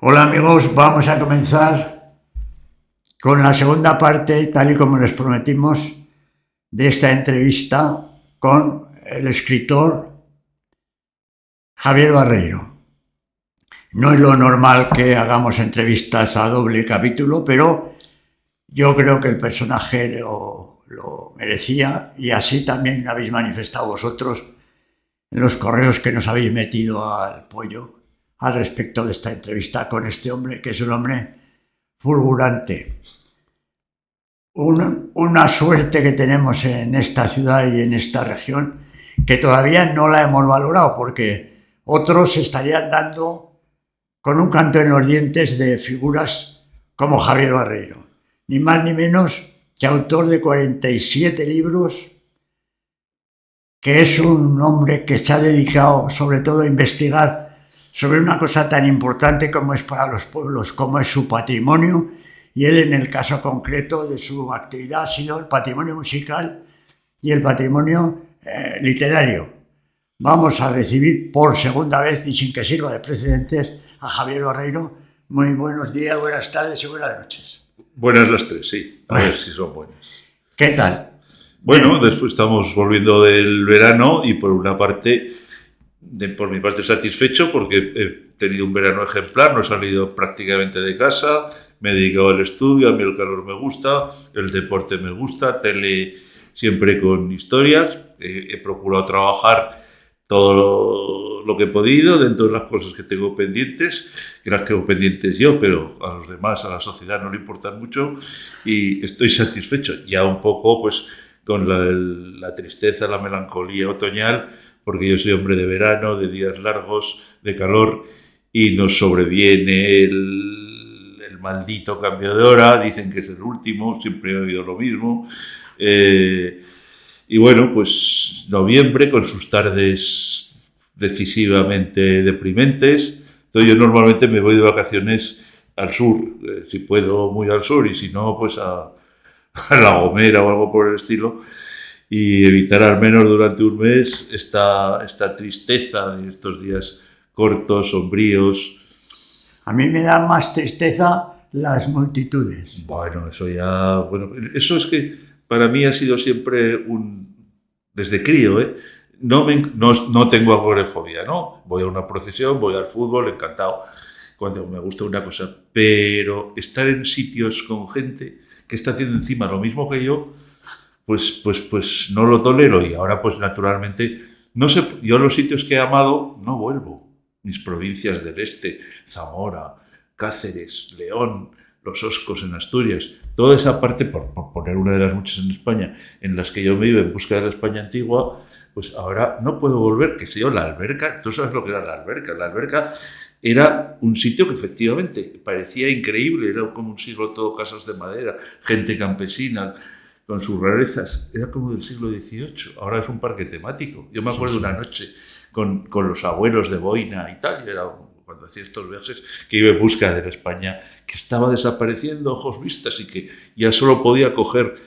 Hola amigos, vamos a comenzar con la segunda parte, tal y como les prometimos, de esta entrevista con el escritor Javier Barreiro. No es lo normal que hagamos entrevistas a doble capítulo, pero yo creo que el personaje lo merecía, y así también habéis manifestado vosotros en los correos que nos habéis metido al pollo al respecto de esta entrevista con este hombre, que es un hombre fulgurante. Una suerte que tenemos en esta ciudad y en esta región, que todavía no la hemos valorado, porque otros estarían dando con un canto en los dientes de figuras como Javier Barreiro, ni más ni menos que autor de 47 libros, que es un hombre que se ha dedicado sobre todo a investigar sobre una cosa tan importante como es para los pueblos, como es su patrimonio, y él, en el caso concreto de su actividad, ha sido el patrimonio musical y el patrimonio literario. Vamos a recibir por segunda vez, y sin que sirva de precedentes, a Javier Barreiro. Muy buenos días, buenas tardes y buenas noches. Buenas las tres, sí. A ver si son buenas. ¿Qué tal? Bueno, después estamos volviendo del verano y por una parte, por mi parte satisfecho porque he tenido un verano ejemplar, no he salido prácticamente de casa, me he dedicado al estudio, a mí el calor me gusta, el deporte me gusta, tele siempre con historias, he procurado trabajar todo lo que he podido dentro de las cosas que tengo pendientes, que las tengo pendientes yo, pero a los demás, a la sociedad no le importan mucho, y estoy satisfecho, ya un poco pues con la tristeza, la melancolía otoñal, porque yo soy hombre de verano, de días largos, de calor, y nos sobreviene el maldito cambio de hora, dicen que es el último, siempre he oído lo mismo. Y bueno, pues noviembre con sus tardes decisivamente deprimentes. Entonces yo normalmente me voy de vacaciones al sur, si puedo muy al sur, y si no, pues a La Gomera o algo por el estilo, y evitar al menos durante un mes esta tristeza de estos días cortos, sombríos. A mí me da más tristeza las multitudes. Bueno, eso es que para mí ha sido siempre desde crío, no tengo agorafobia, ¿no? Voy a una procesión, voy al fútbol, encantado, cuando me gusta una cosa, pero estar en sitios con gente que está haciendo encima lo mismo que yo, pues no lo tolero, y ahora pues naturalmente, no sé, yo a los sitios que he amado no vuelvo. Mis provincias del este, Zamora, Cáceres, León, Los Oscos en Asturias, toda esa parte, por poner una de las muchas en España, en las que yo me iba en busca de la España antigua, pues ahora no puedo volver, qué sé yo, la alberca. ¿Tú sabes lo que era la alberca? La alberca era un sitio que efectivamente parecía increíble, era como un siglo todo casas de madera, gente campesina, con sus rarezas, era como del siglo XVIII, ahora es un parque temático. Yo me acuerdo una noche con los abuelos de Boina y tal, y era cuando hacía estos viajes, que iba en busca de la España que estaba desapareciendo a ojos vistas y que ya solo podía coger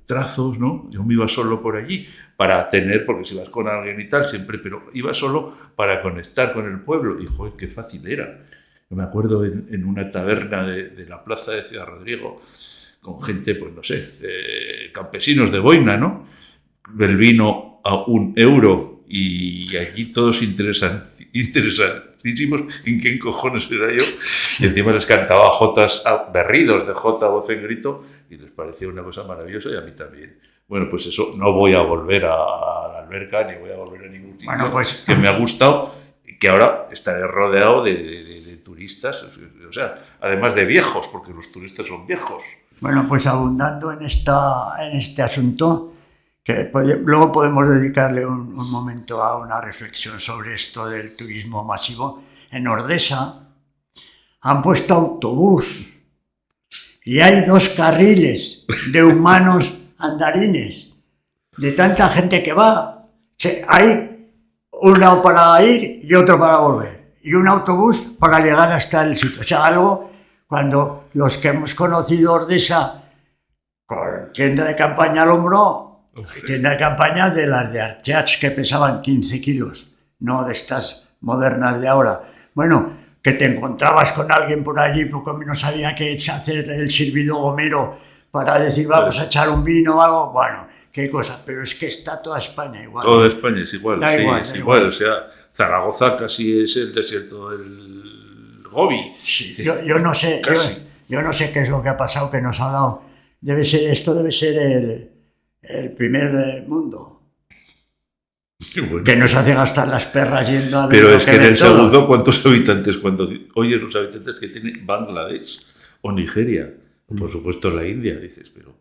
trazos, ¿no? Yo me iba solo por allí para tener, porque si vas con alguien y tal, siempre, pero iba solo para conectar con el pueblo, y joder, qué fácil era. Yo me acuerdo en una taberna de la plaza de Ciudad Rodrigo, con gente, pues no sé, campesinos de Boina, ¿no? El vino a €1, y allí todos interesantísimos en qué cojones era yo, y encima les cantaba jotas berridos de jota, voz en grito, y les parecía una cosa maravillosa, y a mí también. Bueno, pues eso, no voy a volver a la alberca, ni voy a volver a ningún sitio que me ha gustado, y que ahora estaré rodeado de turistas, o sea, además de viejos, porque los turistas son viejos. Bueno, pues abundando en este asunto, que luego podemos dedicarle un momento a una reflexión sobre esto del turismo masivo. En Ordesa han puesto autobús y hay 2 carriles de humanos andarines, de tanta gente que va. Hay un lado para ir y otro para volver, y un autobús para llegar hasta el sitio. O sea, algo, cuando los que hemos conocido Ordesa con tienda de campaña al hombro, tienda de campaña de las de Archach, que pesaban 15 kilos, no de estas modernas de ahora. Bueno, que te encontrabas con alguien por allí porque no sabía qué hacer el silbido gomero para decir vamos a echar un vino o algo, bueno, qué cosas, pero es que está toda España igual. Toda España es igual, Da sí, igual, es da igual. igual. O sea, Zaragoza casi es el desierto del Gobi. Sí, yo no sé, Casi. yo no sé qué es lo que ha pasado, que nos ha dado. Esto debe ser el primer mundo, Bueno. que nos hace gastar las perras yendo a ver Pero lo es que en ven el todos. segundo, ¿cuántos habitantes? Cuando oyes los habitantes que tiene Bangladesh o Nigeria, o por supuesto la India, dices, pero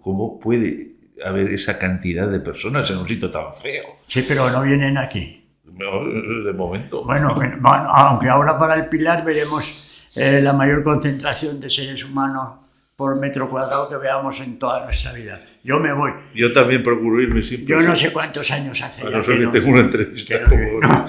¿cómo puede haber esa cantidad de personas en un sitio tan feo? Sí, pero no vienen aquí. De momento. Bueno, aunque ahora para el Pilar veremos la mayor concentración de seres humanos por metro cuadrado que veamos en toda nuestra vida. Yo me voy. Yo también procuro irme siempre. Yo no sé cuántos años hace. A no ser que tengo una entrevista como... No.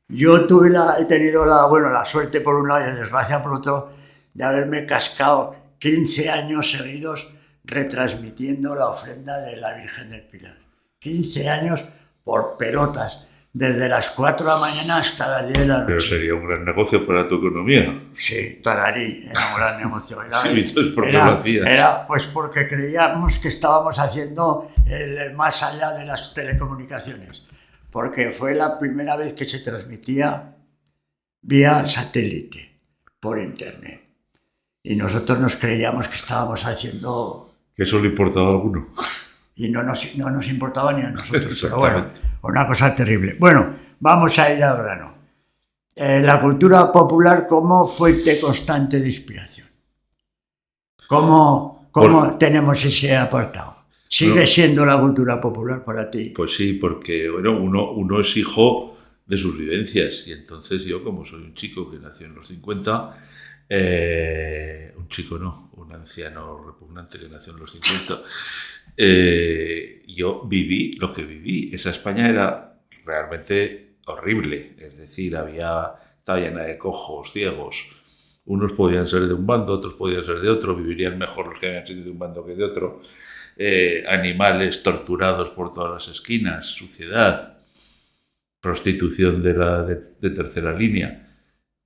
Yo he tenido la suerte por un lado y la desgracia por otro de haberme cascado 15 años seguidos retransmitiendo la ofrenda de la Virgen del Pilar. 15 años por pelotas, desde las 4 de la mañana hasta las 10 de la noche. Pero sería un gran negocio para tu economía. Sí, tararí, era un gran negocio. Era pues porque creíamos que estábamos haciendo el más allá de las telecomunicaciones, porque fue la primera vez que se transmitía vía satélite, por internet. Y nosotros nos creíamos que estábamos haciendo... Que eso le importaba a alguno. Y no nos importaba ni a nosotros. Pero bueno, una cosa terrible. Bueno, vamos a ir al grano. La cultura popular, ¿cómo fuente constante de inspiración? ¿Cómo tenemos ese apartado? ¿Sigue siendo la cultura popular para ti? Pues sí, porque bueno, uno es hijo de sus vivencias. Y entonces yo, como soy un chico que nació en los 50, un chico no, un anciano repugnante que nació en los 50, yo viví lo que viví. Esa España era realmente horrible, es decir, estaba llena de cojos, ciegos. Unos podían ser de un bando, otros podían ser de otro, vivirían mejor los que habían sido de un bando que de otro. Animales torturados por todas las esquinas, suciedad, prostitución de tercera línea.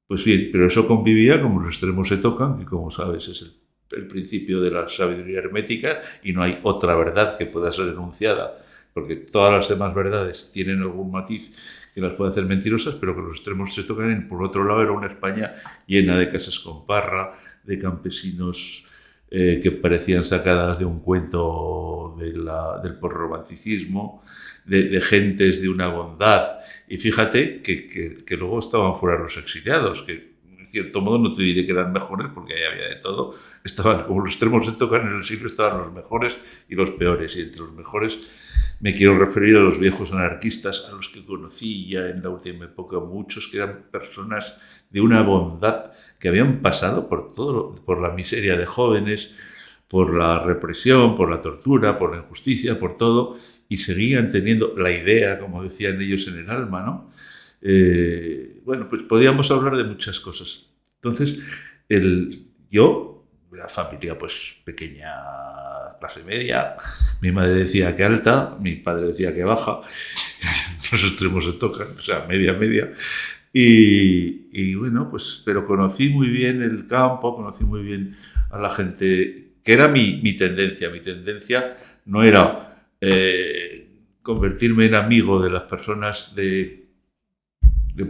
Pues bien, pero eso convivía como los extremos se tocan, y como sabes es el principio de la sabiduría hermética, y no hay otra verdad que pueda ser enunciada, porque todas las demás verdades tienen algún matiz que las puede hacer mentirosas, pero que los extremos se tocan. Y por otro lado era una España llena de casas con parra, de campesinos que parecían sacadas de un cuento del posromanticismo, de gentes de una bondad. Y fíjate que luego estaban fuera los exiliados, que en cierto modo no te diré que eran mejores, porque ahí había de todo. Estaban, como los extremos se tocan en el siglo, estaban los mejores y los peores. Y entre los mejores me quiero referir a los viejos anarquistas, a los que conocí ya en la última época, muchos que eran personas de una bondad, que habían pasado por la miseria de jóvenes, por la represión, por la tortura, por la injusticia, por todo, y seguían teniendo la idea, como decían ellos, en el alma, ¿no? Bueno, pues podíamos hablar de muchas cosas. Entonces, yo, la familia pues pequeña, clase media, mi madre decía que alta, mi padre decía que baja, los extremos se tocan, o sea, media. Y bueno, pues, pero conocí muy bien el campo, conocí muy bien a la gente, que era mi tendencia. Mi tendencia no era convertirme en amigo de las personas de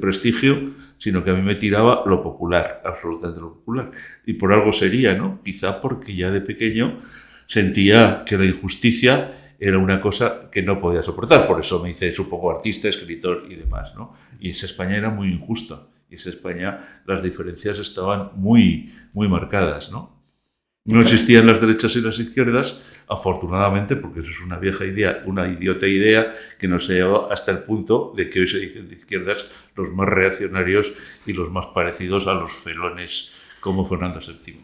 prestigio, sino que a mí me tiraba lo popular, absolutamente lo popular. Y por algo sería, ¿no? Quizá porque ya de pequeño sentía que la injusticia era una cosa que no podía soportar. Por eso me hice, supongo, artista, escritor y demás, ¿no? Y esa España era muy injusta. Y esa España, las diferencias estaban muy marcadas, ¿no? No existían las derechas y las izquierdas, afortunadamente, porque eso es una vieja idea, una idiota idea que nos ha llevado hasta el punto de que hoy se dicen de izquierdas los más reaccionarios y los más parecidos a los felones como Fernando VII.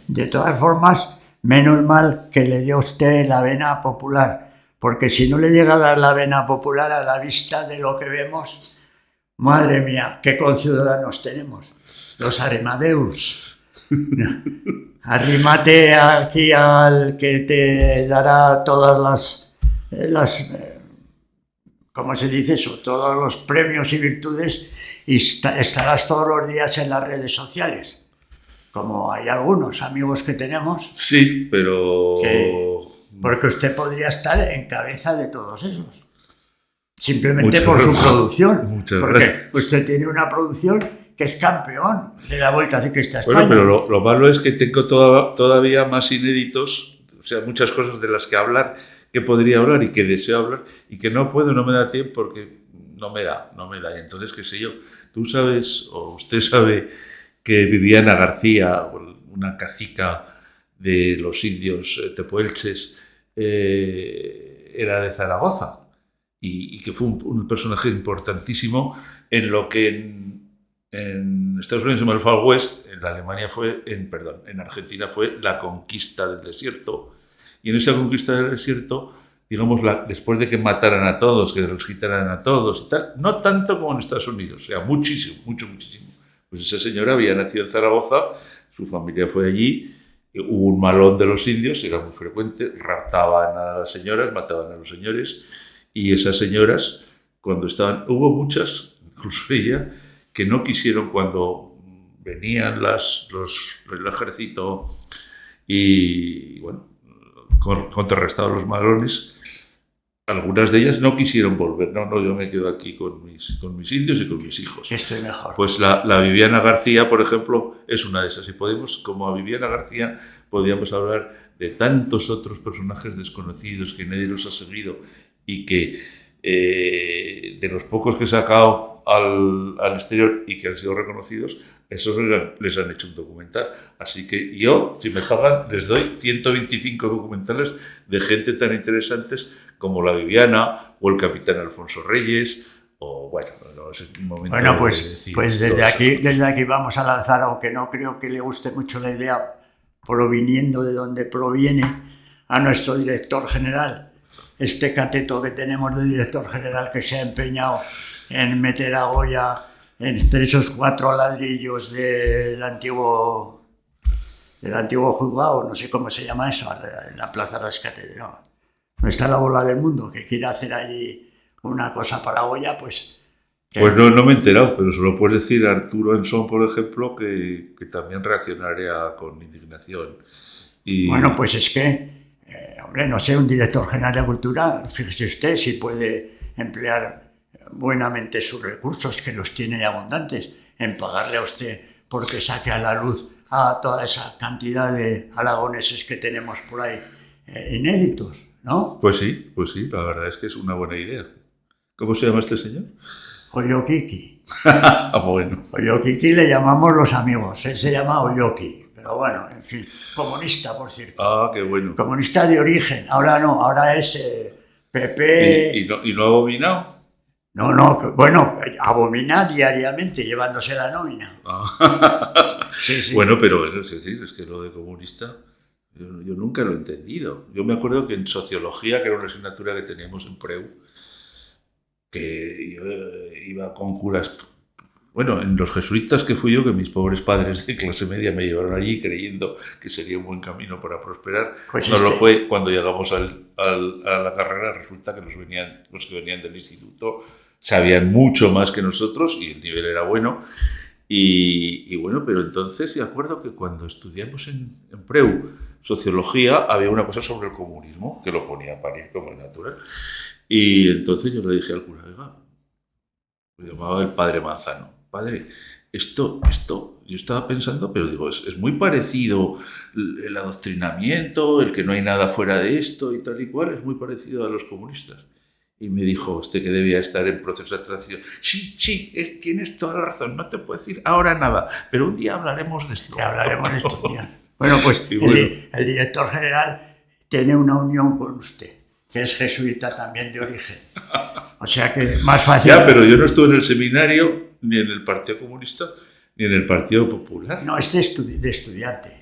De todas formas, menos mal que le dio a usted la vena popular, porque si no le llega a dar la vena popular a la vista de lo que vemos, madre mía, qué conciudadanos tenemos, los Arimadeus. Arrímate aquí al que te dará todas las ¿cómo se dice eso? Todos los premios y virtudes, y estarás todos los días en las redes sociales, como hay algunos amigos que tenemos. Sí, pero... Porque usted podría estar en cabeza de todos esos. Simplemente por su producción. Muchas porque gracias. Usted tiene una producción que es campeón de la Vuelta Ciclista a España. Bueno, pero lo malo es que tengo todavía más inéditos, o sea, muchas cosas de las que hablar, que podría hablar y que deseo hablar y que no puedo, no me da tiempo porque no me da. Y entonces, qué sé yo, tú sabes, o usted sabe, que Viviana García, una cacica de los indios tepuelches, era de Zaragoza y que fue un personaje importantísimo en lo que en Estados Unidos se llama el Far West, en Alemania en Argentina fue la conquista del desierto. Y en esa conquista del desierto, digamos, después de que mataran a todos, que los quitaran a todos y tal, no tanto como en Estados Unidos, o sea, muchísimo. Pues esa señora había nacido en Zaragoza, su familia fue allí, hubo un malón de los indios, era muy frecuente, raptaban a las señoras, mataban a los señores, y esas señoras, hubo muchas, incluso ella, que no quisieron cuando venían el ejército y, bueno, contrarrestados los malones, algunas de ellas no quisieron volver. No, yo me quedo aquí con mis indios y con mis hijos. Estoy mejor. Pues la Viviana García, por ejemplo, es una de esas. Y como a Viviana García, podríamos hablar de tantos otros personajes desconocidos que nadie los ha seguido y que de los pocos que he sacado al exterior y que han sido reconocidos, esos les han hecho un documental. Así que yo, si me pagan, les doy 125 documentales de gente tan interesantes como la Viviana o el capitán Alfonso Reyes. O bueno, no es el momento bueno, de decir pues desde aquí vamos a lanzar, aunque no creo que le guste mucho la idea, proviniendo de donde proviene, a nuestro director general, este cateto que tenemos de director general que se ha empeñado en meter a Goya entre esos 4 ladrillos del antiguo juzgado, no sé cómo se llama eso, en la Plaza Rascate, no está la bola del mundo, que quiere hacer allí una cosa para Goya, pues... Pues no me he enterado, pero se lo puedes decir a Arturo Ensón, por ejemplo, que también reaccionaría con indignación. Bueno, pues es que, hombre, no sé, un director general de cultura, fíjese usted si puede emplear buenamente sus recursos, que los tiene abundantes, en pagarle a usted porque saque a la luz a toda esa cantidad de aragoneses que tenemos por ahí inéditos, ¿no? Pues sí, la verdad es que es una buena idea. ¿Cómo se llama este señor? Ollokiki. Bueno. Ollokiki le llamamos los amigos, él se llama Olloki, pero bueno, en fin, comunista, por cierto. Qué bueno. Comunista de origen, ahora es PP... ¿Y no ha abominado? No, bueno, abomina diariamente llevándose la nómina. Sí. Bueno, pero es que lo de comunista yo nunca lo he entendido. Yo me acuerdo que en sociología, que era una asignatura que teníamos en Preu, que yo iba con curas, bueno, en los jesuitas que fui yo, que mis pobres padres de clase media me llevaron allí creyendo que sería un buen camino para prosperar. Pues no lo fue. Cuando llegamos a la carrera, resulta que los que venían del instituto sabían mucho más que nosotros y el nivel era bueno. Y bueno, pero entonces me acuerdo que cuando estudiamos en Preu sociología, había una cosa sobre el comunismo, que lo ponía a parir como natural. Y entonces yo le dije al cura, me llamaba el padre Manzano, padre, esto, yo estaba pensando, pero digo, es muy parecido el adoctrinamiento, el que no hay nada fuera de esto y tal y cual, es muy parecido a los comunistas. Y me dijo, usted que debía estar en proceso de transición, sí, tienes toda la razón, no te puedo decir ahora nada, pero un día hablaremos de esto. Bueno, pues el director general tiene una unión con usted, que es jesuita también de origen. O sea que es más fácil. Ya, pero yo no estuve en el seminario, ni en el Partido Comunista, ni en el Partido Popular. No, es de estudiante.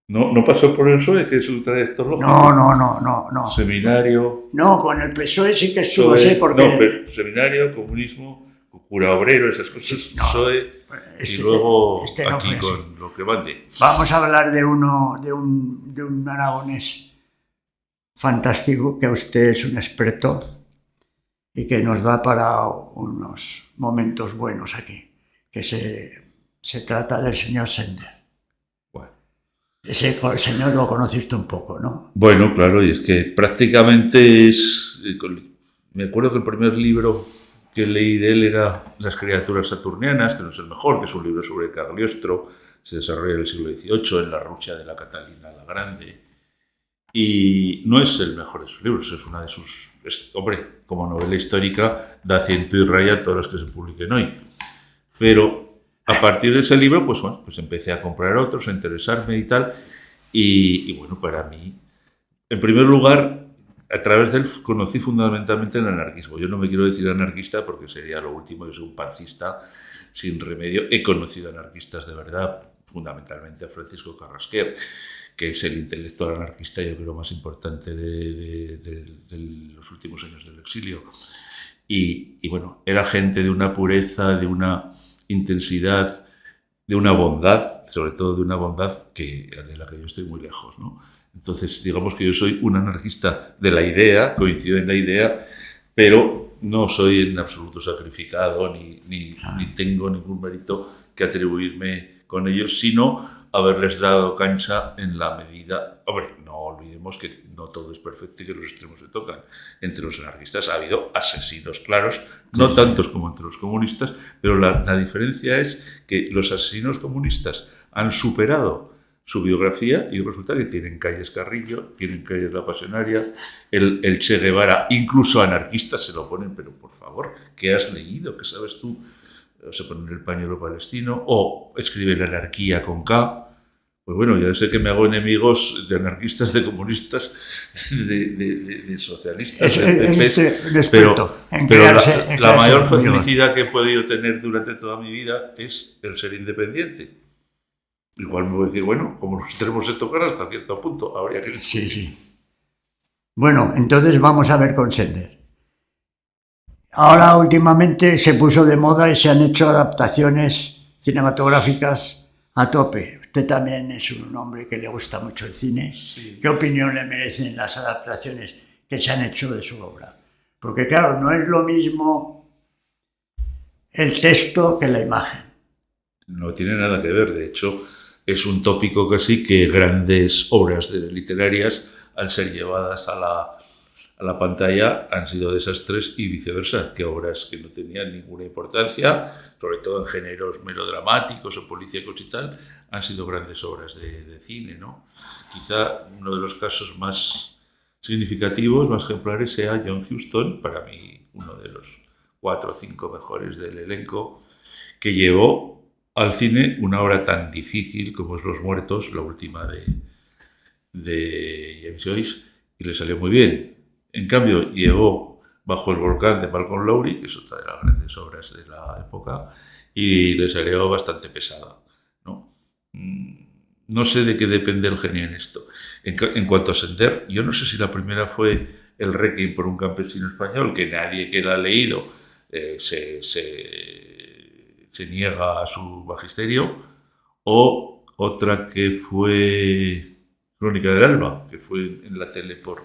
¿No pasó por el PSOE, que es un trayecto lógico? No. Seminario... No, con el PSOE sí que estuvo, porque... No, pero seminario, comunismo, cura obrero, esas cosas, sí, PSOE, y luego no aquí con lo que mande. Vamos a hablar de un aragonés fantástico, que usted es un experto, y que nos da para unos momentos buenos aquí, que se trata del señor Sender. Bueno. Ese señor lo conociste un poco, ¿no? Bueno, claro, y es que prácticamente es... Me acuerdo que el primer libro que leí de él era Las criaturas saturnianas, que no es el mejor, que es un libro sobre Cagliostro, se desarrolla en el siglo XVIII, en la Rusia de la Catalina la Grande. Y no es el mejor de sus libros, es una de sus... hombre, como novela histórica, da ciento y raya todas las que se publiquen hoy. Pero a partir de ese libro, pues bueno, pues empecé a comprar otros, a interesarme y tal. Y bueno, para mí, en primer lugar, a través de él conocí fundamentalmente el anarquismo. Yo no me quiero decir anarquista porque sería lo último, yo soy un pacifista sin remedio. He conocido anarquistas de verdad, fundamentalmente a Francisco Carrasquer, que es el intelectual anarquista, yo creo, más importante de los últimos años del exilio. Y bueno, era gente de una pureza, de una intensidad, de una bondad, sobre todo de una bondad de la que yo estoy muy lejos, ¿no? Entonces, digamos que yo soy un anarquista de la idea, coincido en la idea, pero no soy en absoluto sacrificado ni tengo ningún mérito que atribuirme con ellos, sino haberles dado cancha en la medida... Hombre, no olvidemos que no todo es perfecto y que los extremos se tocan. Entre los anarquistas ha habido asesinos claros, no tantos como entre los comunistas, pero la diferencia es que los asesinos comunistas han superado su biografía y resulta que tienen calles Carrillo, tienen calles La Pasionaria, el Che Guevara, incluso anarquistas se lo ponen, pero por favor, ¿qué has leído? ¿Qué sabes tú? Se ponen el pañuelo palestino, o escriben anarquía con K. Pues bueno, ya sé que me hago enemigos de anarquistas, de comunistas, de socialistas, pero la mayor felicidad que he podido tener durante toda mi vida es el ser independiente. Igual me voy a decir, bueno, como los extremos se tocan hasta cierto punto, habría que... Sí. Bueno, entonces vamos a ver con Sender. Ahora últimamente se puso de moda y se han hecho adaptaciones cinematográficas a tope. Usted también es un hombre que le gusta mucho el cine. Sí. ¿Qué opinión le merecen las adaptaciones que se han hecho de su obra? Porque claro, no es lo mismo el texto que la imagen. No tiene nada que ver, de hecho, es un tópico casi que grandes obras literarias, al ser llevadas a la pantalla, han sido desastres y viceversa, que obras que no tenían ninguna importancia, sobre todo en géneros melodramáticos o policíacos y tal, han sido grandes obras de cine, ¿no? Quizá uno de los casos más significativos, más ejemplares, sea John Huston, para mí uno de los 4 o 5 mejores del elenco, que llevó al cine una obra tan difícil como es Los Muertos, la última de James Joyce, y le salió muy bien. En cambio, llevó Bajo el volcán de Malcolm Lowry, que es otra de las grandes obras de la época, y le salió bastante pesada, ¿no? No sé de qué depende el genio en esto. En cuanto a Sender, yo no sé si la primera fue El Requiem por un campesino español, que nadie que la ha leído se niega a su magisterio, o otra que fue Crónica del Alba, que fue en la tele por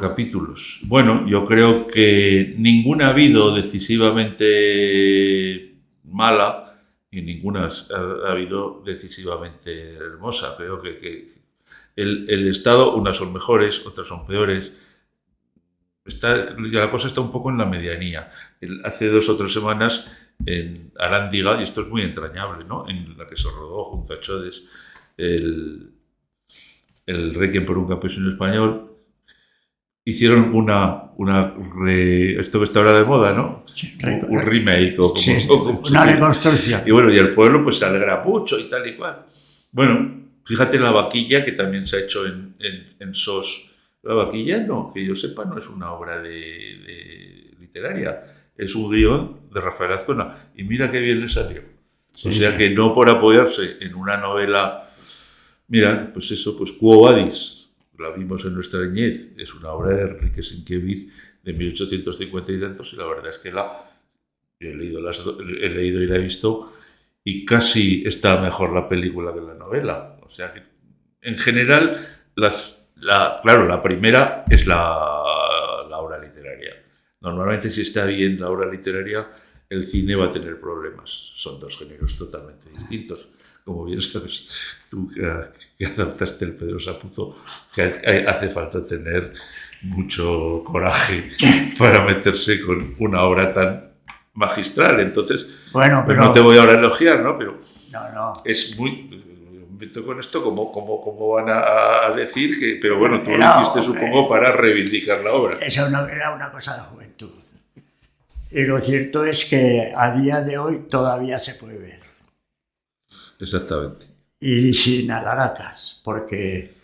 capítulos. Bueno, yo creo que ninguna ha habido decisivamente mala y ninguna ha habido decisivamente hermosa. Creo que el Estado, unas son mejores, otras son peores. La cosa está un poco en la medianía. Hace 2 o 3 semanas en Arándiga, y esto es muy entrañable, ¿no?, en la que se rodó junto a Chodes el Requiem por un campesino español, hicieron esto que está ahora de moda, ¿no? Sí, un remake o como una reconstrucción. Y bueno, y el pueblo pues se alegra mucho y tal y cual. Bueno, fíjate La Vaquilla, que también se ha hecho en SOS. La Vaquilla, no, que yo sepa, no es una obra literaria, es un guión de Rafael Azcona, y mira qué bien le salió. O sea que no por apoyarse en una novela... Mira, pues eso, pues Quo Vadis, la vimos en nuestra niñez, es una obra de Enrique Sienkiewicz de 1850 y tantos, y la verdad es que he leído y la he visto, y casi está mejor la película que la novela. O sea que, en general, claro, la primera es la obra literaria, Normalmente, si está bien la obra literaria, el cine va a tener problemas. Son dos géneros totalmente distintos. Como bien sabes, tú que adaptaste el Pedro Saputo, que hace falta tener mucho coraje para meterse con una obra tan magistral. Entonces, Bueno, pero no te voy ahora a elogiar, ¿no? Pero no. es muy... Meto con esto, ¿cómo van a decir que...? Pero bueno, tú lo hiciste, supongo, para reivindicar la obra. Esa era una cosa de juventud. Y lo cierto es que a día de hoy todavía se puede ver. Exactamente. Y sin alaracas, porque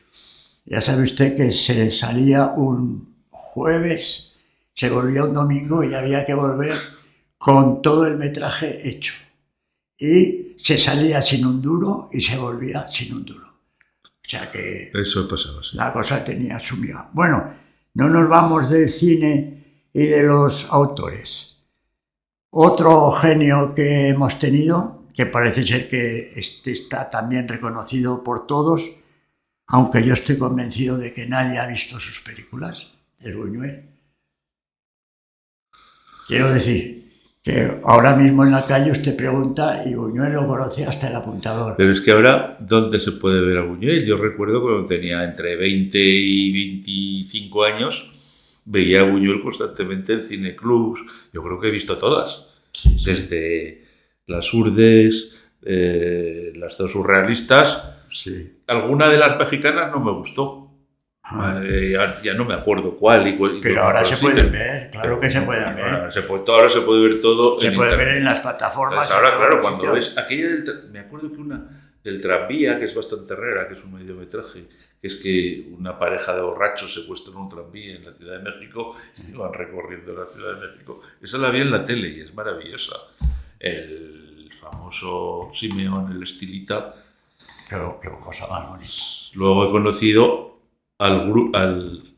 ya sabe usted que se salía un jueves, se volvía un domingo y había que volver con todo el metraje hecho. Y se salía sin un duro y se volvía sin un duro. O sea que eso pasaba, sí. La cosa tenía su miga. Bueno, no nos vamos del cine y de los autores. Otro genio que hemos tenido, que parece ser que está también reconocido por todos, aunque yo estoy convencido de que nadie ha visto sus películas, es Buñuel. Quiero decir que ahora mismo en la calle usted pregunta y Buñuel lo conoce hasta el apuntador. Pero es que ahora, ¿dónde se puede ver a Buñuel? Yo recuerdo cuando tenía entre 20 y 25 años, veía a Buñuel constantemente en cineclubs. Yo creo que he visto todas. Sí. Desde Las Urdes, las dos surrealistas. Sí. Alguna de las mexicanas no me gustó. Ya no me acuerdo cuál. Pero ahora se pueden ver, claro que se pueden ver. Ahora se puede ver todo. Se puede ver en las plataformas. Entonces, ahora, claro, cuando ves aquella me acuerdo que una del tranvía, que es bastante rara, que es un mediometraje, que es que una pareja de borrachos secuestran un tranvía en la Ciudad de México y van recorriendo la Ciudad de México. Esa la vi en la tele y es maravillosa. El famoso Simeón, el estilita. Qué cosa más bonita. Luego he conocido al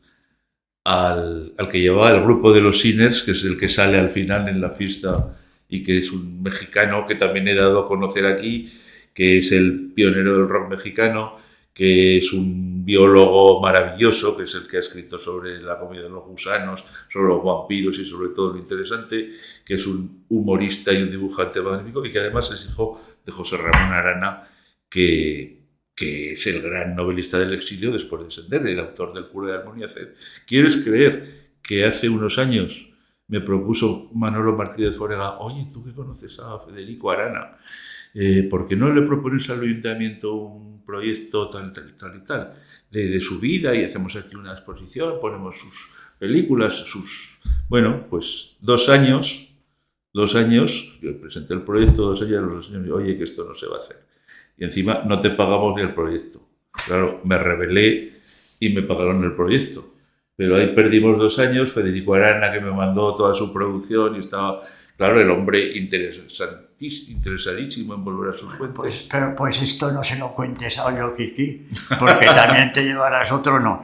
que llevaba el grupo de los Sinners, que es el que sale al final en la fiesta y que es un mexicano que también he dado a conocer aquí, que es el pionero del rock mexicano, que es un biólogo maravilloso, que es el que ha escrito sobre la comida de los gusanos, sobre los vampiros y sobre todo lo interesante, que es un humorista y un dibujante magnífico y que además es hijo de José Ramón Arana, que es el gran novelista del exilio después de Sender, el autor del Cura de Almuñézar. ¿Quieres creer que hace unos años me propuso Manolo Martínez Forega, oye, tú que conoces a Federico Arana, ¿por qué no le propones al ayuntamiento un proyecto tal y tal, de su vida y hacemos aquí una exposición, ponemos sus películas, Bueno, pues 2 años, yo presenté el proyecto, 2 años, los 2 años, oye, que esto no se va a hacer. Y encima no te pagamos ni el proyecto. Claro, me rebelé y me pagaron el proyecto. Pero ahí perdimos 2 años, Federico Arana, que me mandó toda su producción y estaba, claro, el hombre interesadísimo en volver a sus fuentes. Pues esto no se lo cuentes a Ollo Kiki, porque también te llevarás otro no.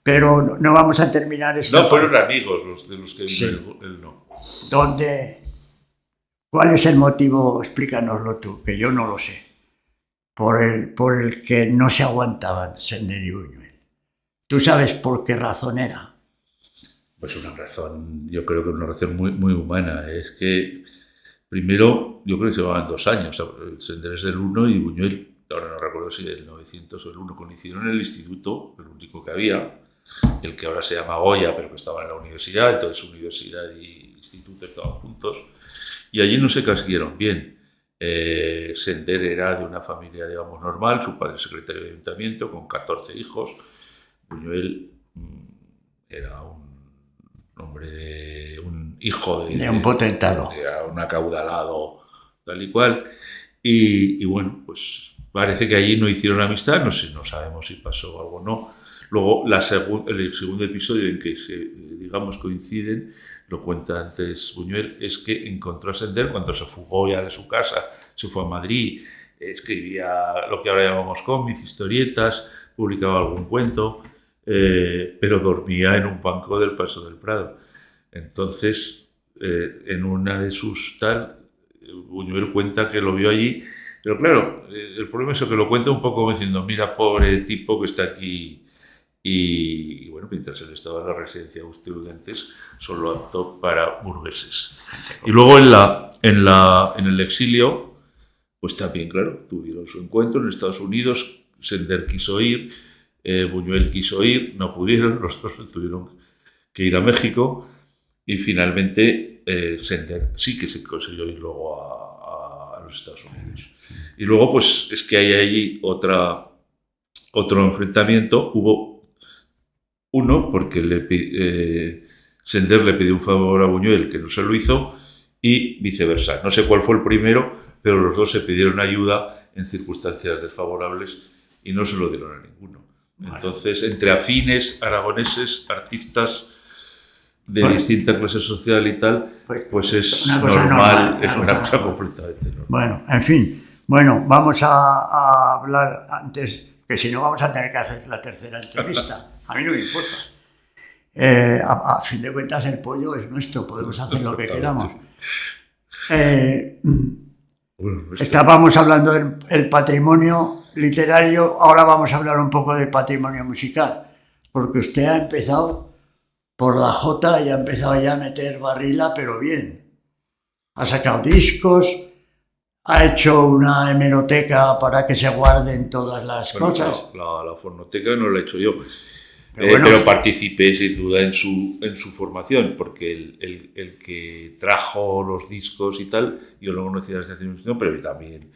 Pero no vamos a terminar esto. No, fueron amigos los de los que vino, sí. Él no. ¿Cuál es el motivo? Explícanoslo tú, que yo no lo sé. Por el que no se aguantaban Sender y Buñuel. ¿Tú sabes por qué razón era? Pues una razón, yo creo que una razón muy, muy humana. Es que, primero, yo creo que se llevaban 2 años. Sender es del 1 y Buñuel, ahora no recuerdo si del 900 o el 1, coincidieron en el instituto, el único que había, el que ahora se llama Goya, pero que estaba en la universidad, entonces universidad y instituto estaban juntos, y allí no se cayeron bien. Sender era de una familia, digamos, normal, su padre secretario de ayuntamiento, con 14 hijos. Buñuel era un hombre un hijo de un potentado. De un acaudalado, tal y cual. Y bueno, pues parece que allí no hicieron amistad, no sé, no sabemos si pasó algo o no. Luego, el segundo episodio en que digamos, coinciden, lo cuenta antes Buñuel, es que encontró a Sender cuando se fugó ya de su casa, se fue a Madrid, escribía lo que ahora llamamos cómics, historietas, publicaba algún cuento, pero dormía en un banco del Paso del Prado. Entonces, en una de sus Buñuel cuenta que lo vio allí, pero claro, el problema es que lo cuenta un poco diciendo, mira, pobre tipo que está aquí y bueno, mientras él estaba en la residencia de estudiantes, solo apto para burgueses. Y luego en el exilio, pues también, claro, tuvieron su encuentro en Estados Unidos. Sender quiso ir, Buñuel quiso ir, no pudieron, los dos tuvieron que ir a México, y finalmente Sender sí que se consiguió ir luego a los Estados Unidos. Y luego, pues es que hay allí otro enfrentamiento. Hubo uno porque Sender le pidió un favor a Buñuel que no se lo hizo, y viceversa. No sé cuál fue el primero, pero los dos se pidieron ayuda en circunstancias desfavorables y no se lo dieron a ninguno. Entonces, entre afines, aragoneses, artistas de distinta clase social y tal, pues es normal, es una cosa completamente normal. Bueno, en fin. Bueno, vamos a hablar antes, que si no vamos a tener que hacer la tercera entrevista. A mí no me importa. A fin de cuentas, el pollo es nuestro, podemos hacer lo que queramos. Estábamos hablando del patrimonio literario, ahora vamos a hablar un poco del patrimonio musical, porque usted ha empezado por la jota y ha empezado ya a meter barrila, pero bien. Ha sacado discos, ha hecho una hemeroteca para que se guarden todas las cosas. La fonoteca no la he hecho yo, pero participé sin duda en su formación, porque el que trajo los discos y tal, yo lo conocía desde hace un tiempo, pero también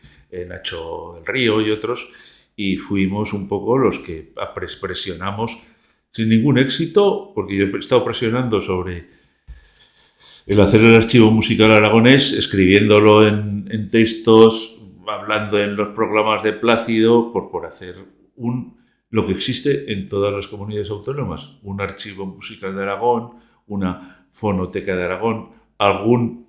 Nacho del Río y otros, y fuimos un poco los que presionamos sin ningún éxito, porque yo he estado presionando sobre el hacer el archivo musical aragonés, escribiéndolo en textos, hablando en los programas de Plácido, por hacer lo que existe en todas las comunidades autónomas: un archivo musical de Aragón, una fonoteca de Aragón, algún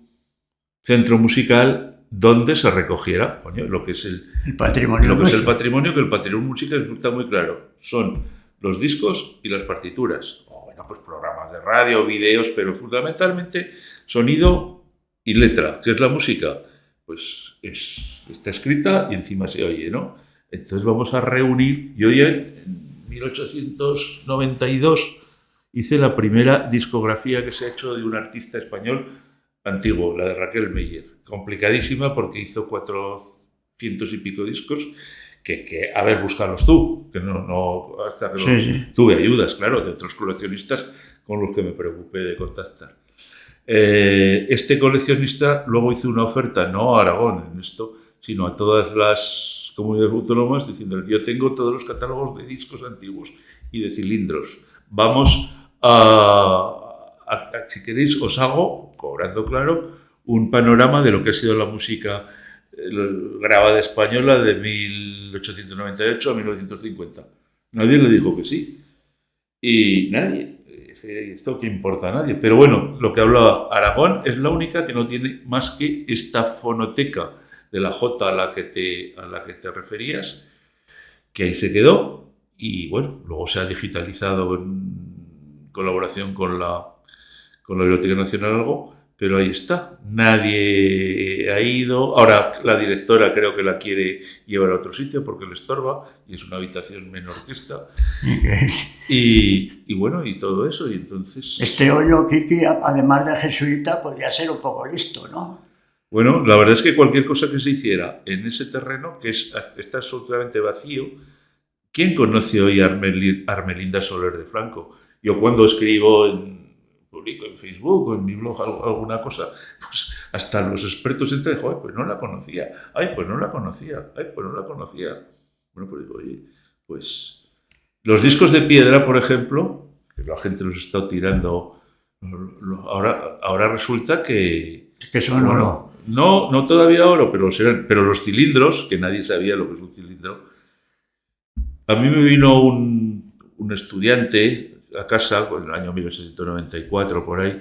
centro musical donde se recogiera lo que es el patrimonio. Que el patrimonio musical está muy claro. Son los discos y las partituras. Pues programas de radio, vídeos, pero fundamentalmente sonido y letra. ¿Qué es la música? Pues está escrita y encima se oye, ¿no? Entonces vamos a reunir. Yo ya en 1892 hice la primera discografía que se ha hecho de un artista español antiguo, la de Raquel Meyer. Complicadísima porque hizo 400 y pico discos. Que a ver, búscalos tú, que no hasta que sí. Tuve ayudas, claro, de otros coleccionistas con los que me preocupé de contactar. Este coleccionista luego hizo una oferta, no a Aragón en esto, sino a todas las comunidades autónomas, diciendo: yo tengo todos los catálogos de discos antiguos y de cilindros. Vamos si queréis, os hago, cobrando claro, un panorama de lo que ha sido la música grabada española de 1898 a 1950. Nadie le dijo que sí. Y nadie. Esto que importa a nadie. Pero bueno, lo que hablaba, Aragón es la única que no tiene más que esta fonoteca de la Jota a la que te referías, que ahí se quedó. Y bueno, luego se ha digitalizado en colaboración con la Biblioteca Nacional algo. Pero ahí está, nadie ha ido. Ahora la directora creo que la quiere llevar a otro sitio porque le estorba, y es una habitación menor que esta. Y bueno, y todo eso. Y entonces, este hoyo, Kiki, además de jesuita, podría ser un poco listo, ¿no? Bueno, la verdad es que cualquier cosa que se hiciera en ese terreno, que está absolutamente vacío. ¿Quién conoce hoy a Armelinda Soler de Franco? Yo cuando escribo publico en Facebook o en mi blog alguna cosa, pues hasta los expertos entran y dicen: pues no la conocía, pues no la conocía. Bueno, pues digo, oye, pues los discos de piedra, por ejemplo, que la gente los está tirando, ahora resulta que son oro. No todavía oro, pero los cilindros, que nadie sabía lo que es un cilindro. A mí me vino un estudiante a casa en el año 1994, por ahí.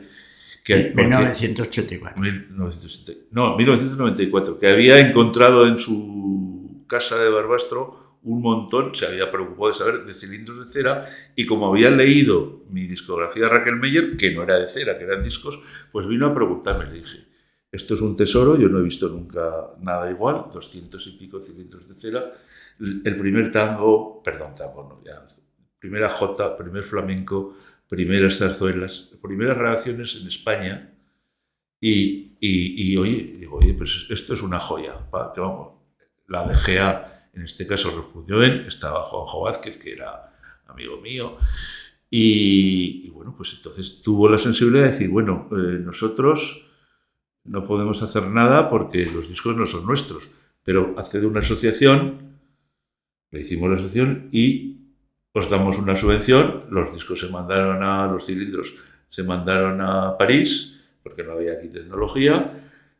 1994, que había encontrado en su casa de Barbastro un montón, se había preocupado de saber, de cilindros de cera, y como había leído mi discografía de Raquel Meyer, que no era de cera, que eran discos, pues vino a preguntarme. Le dije: esto es un tesoro, yo no he visto nunca nada igual, 200 y pico cilindros de cera. El primer tango, primera jota, primer flamenco, primeras zarzuelas, primeras grabaciones en España. Y oye, digo, oye, pues esto es una joya. Que vamos, la DGA, en este caso Repuñoen, estaba Juanjo Vázquez, que era amigo mío. Y bueno, pues entonces tuvo la sensibilidad de decir, bueno, nosotros no podemos hacer nada porque los discos no son nuestros, pero haced una asociación, le hicimos la asociación y os damos una subvención, los discos se mandaron los cilindros se mandaron a París, porque no había aquí tecnología,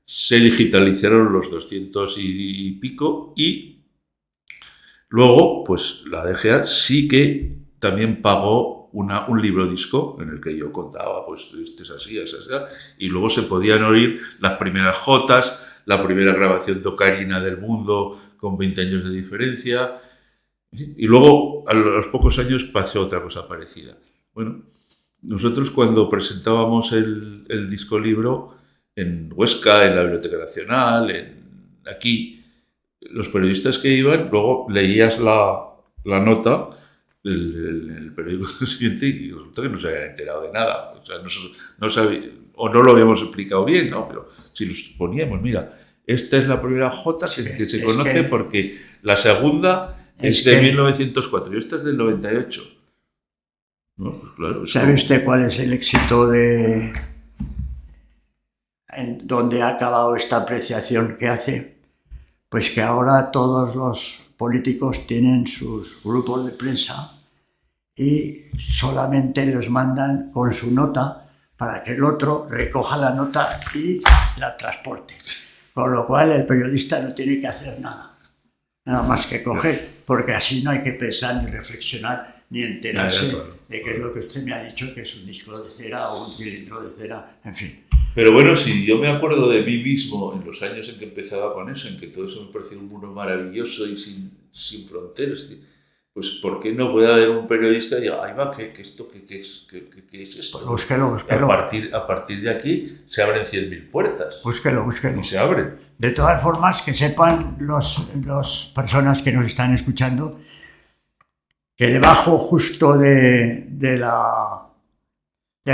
se digitalizaron los 200 y pico y luego, pues la DGA sí que también pagó un libro disco en el que yo contaba, pues este es así, y luego se podían oír las primeras jotas, la primera grabación de Ocarina del Mundo con 20 años de diferencia, y luego a los pocos años pasó otra cosa parecida. Bueno, nosotros cuando presentábamos el disco libro en Huesca, en la Biblioteca Nacional, aquí, los periodistas que iban, luego leías la nota el periódico siguiente y resulta que no se habían enterado de nada. O sea, no sabía, o no lo habíamos explicado bien, ¿no? Pero si los poníamos, mira, esta es la primera J que se conoce porque la segunda es de 1904 y esta es del 98. No, pues claro, ¿sabe usted cuál es el éxito en donde ha acabado esta apreciación que hace? Pues que ahora todos los políticos tienen sus grupos de prensa y solamente los mandan con su nota para que el otro recoja la nota y la transporte. Con lo cual el periodista no tiene que hacer nada más que coger, porque así no hay que pensar ni reflexionar ni enterarse de qué es lo que usted me ha dicho, que es un disco de cera o un cilindro de cera, en fin. Pero bueno, si yo me acuerdo de mí mismo en los años en que empezaba con eso, en que todo eso me parecía un mundo maravilloso y sin fronteras, pues ¿por qué no puede haber un periodista y diga, ahí va, ¿qué es esto? ¿Qué es esto? Pues búsquelo. A partir de aquí se abren 100.000 puertas. Búsquelo. Y se abren. De todas formas, que sepan las personas que nos están escuchando que debajo justo del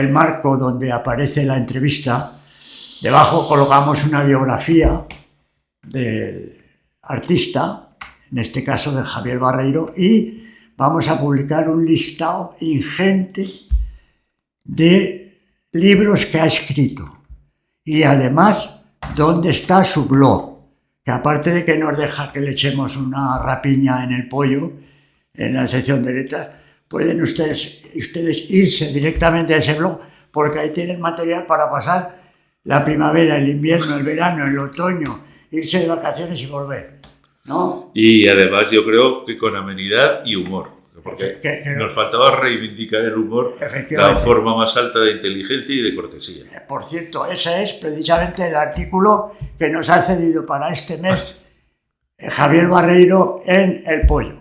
marco donde aparece la entrevista, debajo colocamos una biografía del artista, en este caso de Javier Barreiro, y vamos a publicar un listado ingente de libros que ha escrito. Y además, dónde está su blog, que aparte de que nos deja que le echemos una rapiña en el pollo, en la sección de letras, pueden ustedes irse directamente a ese blog, porque ahí tienen material para pasar la primavera, el invierno, el verano, el otoño, irse de vacaciones y volver, ¿no? Y además yo creo que con amenidad y humor, porque nos faltaba reivindicar el humor, la forma más alta de inteligencia y de cortesía. Por cierto, ese es precisamente el artículo que nos ha cedido para este mes Javier Barreiro en El Pollo.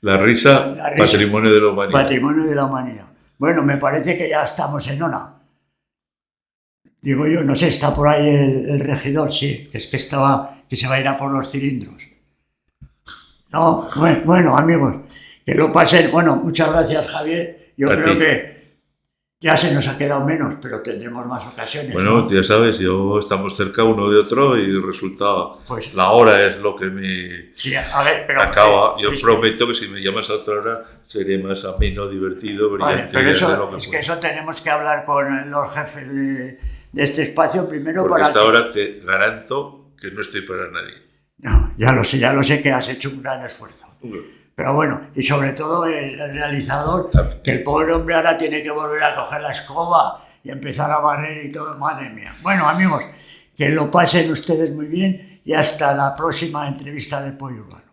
La risa, patrimonio de la humanidad. Patrimonio de la humanidad. Bueno, me parece que ya estamos en hora. Digo yo, no sé, está por ahí el regidor, sí, que es que se va a ir a por los cilindros. No, bueno, amigos, que lo pasen. Bueno, muchas gracias, Javier. Yo creo que ya se nos ha quedado menos, pero tendremos más ocasiones. Bueno, ¿no? Ya sabes, estamos cerca uno de otro y resulta, pues, la hora es lo que me acaba. Yo prometo que si me llamas a otra hora seré más ameno, divertido, brillante. Vale, pero eso tenemos que hablar con los jefes de este espacio primero. Porque hasta ahora te garanto que no estoy para nadie. No, ya lo sé que has hecho un gran esfuerzo. Pero bueno, y sobre todo el realizador, que el pobre hombre ahora tiene que volver a coger la escoba y empezar a barrer y todo, madre mía. Bueno, amigos, que lo pasen ustedes muy bien y hasta la próxima entrevista de Pollo Urbano.